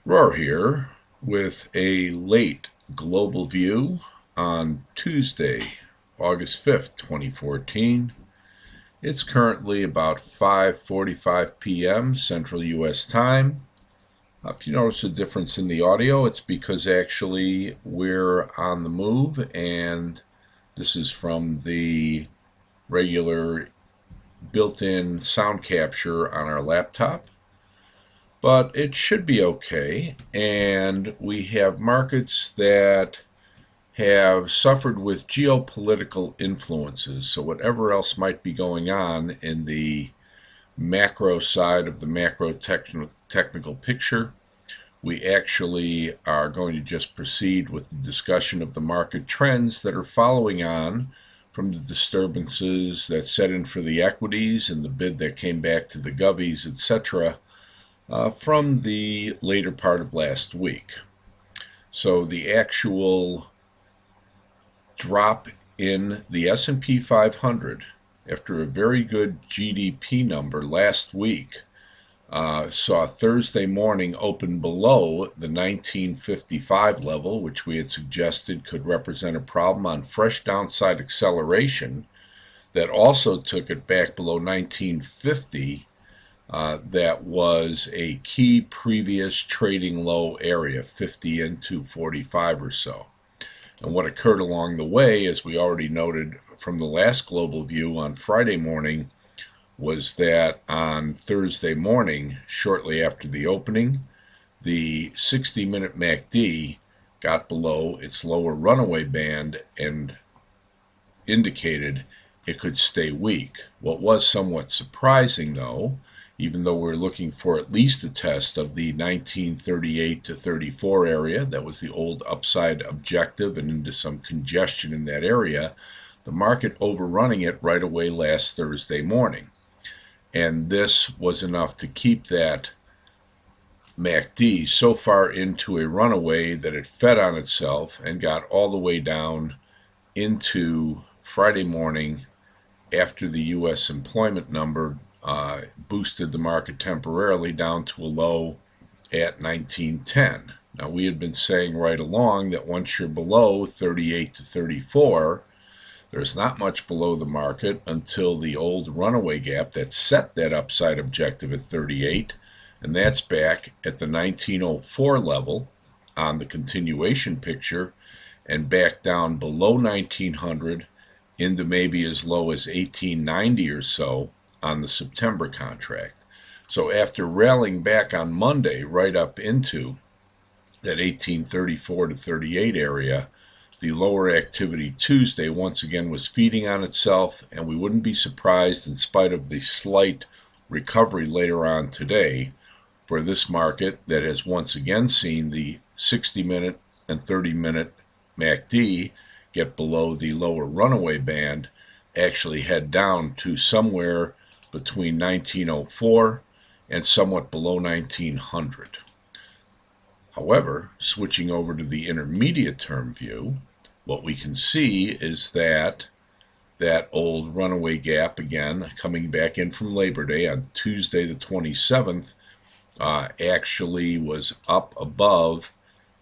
Rohr here with a late global view on Tuesday, August 5th, 2014. It's currently about 5:45 p.m. Central U.S. time. If you notice a difference in the audio, it's because actually we're on the move, and this is from the regular built-in sound capture on our laptop. But it should be okay, and we have markets that have suffered with geopolitical influences. So whatever else might be going on in the macro side of the macro technical picture, we actually are going to just proceed with the discussion of the market trends that are following on from the disturbances that set in for the equities and the bid that came back to the govies, etc., from the later part of last week. So the actual drop in the S&P 500 after a very good GDP number last week saw Thursday morning open below the 1955 level, which we had suggested could represent a problem on fresh downside acceleration. That also took it back below 1950. That was a key previous trading low area, 50 into 45 or so. And what occurred along the way, as we already noted from the last global view on Friday morning, was that on Thursday morning, shortly after the opening, the 60-minute MACD got below its lower runaway band and indicated it could stay weak. What was somewhat surprising, though, even though we're looking for at least a test of the 1938 to 34 area, that was the old upside objective, and into some congestion in that area, the market overrunning it right away last Thursday morning. And this was enough to keep that MACD so far into a runaway that it fed on itself and got all the way down into Friday morning after the U.S. employment number boosted the market temporarily down to a low at 1910. Now, we had been saying right along that once you're below 38 to 34, there's not much below the market until the old runaway gap that set that upside objective at 38, and that's back at the 1904 level on the continuation picture and back down below 1900 into maybe as low as 1890 or so on the September contract. So after rallying back on Monday right up into that 1834 to 38 area, the lower activity Tuesday once again was feeding on itself, and we wouldn't be surprised, in spite of the slight recovery later on today, for this market that has once again seen the 60-minute and 30-minute MACD get below the lower runaway band, actually head down to somewhere between 1904 and somewhat below 1900. However, switching over to the intermediate term view, what we can see is that that old runaway gap, again coming back in from Labor Day on Tuesday the 27th, actually was up above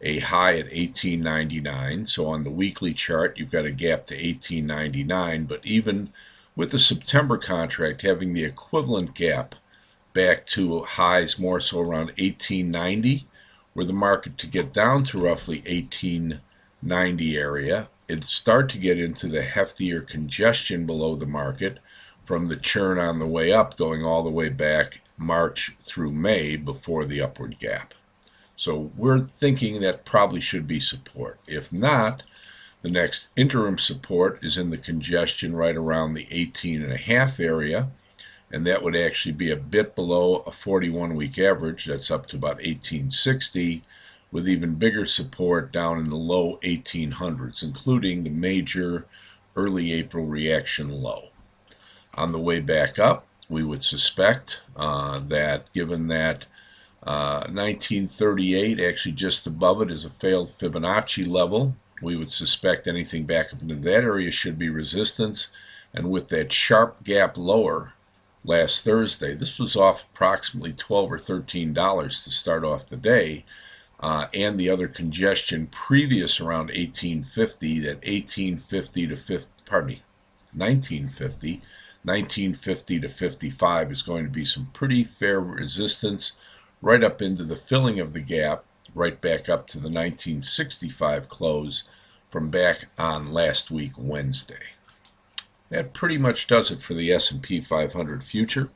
a high at 1899. So on the weekly chart, you've got a gap to 1899, but even with the September contract having the equivalent gap back to highs more so around 1890, were the market to get down to roughly 1890 area, it'd start to get into the heftier congestion below the market from the churn on the way up going all the way back March through May before the upward gap. So we're thinking that probably should be support. If not, the next interim support is in the congestion right around the 18.5 area, and that would actually be a bit below a 41-week average. That's up to about 1860, with even bigger support down in the low 1800s, including the major early April reaction low. On the way back up, we would suspect that given that 1938, actually just above it, is a failed Fibonacci level, we would suspect anything back up into that area should be resistance. And with that sharp gap lower last Thursday, this was off approximately $12 or $13 to start off the day. and the other congestion previous around 1850, that 1850 to 50, pardon me, 1950, 1950 to 55 is going to be some pretty fair resistance right up into the filling of the gap, right back up to the 1965 close from back on last week, Wednesday. That pretty much does it for the S&P 500 future.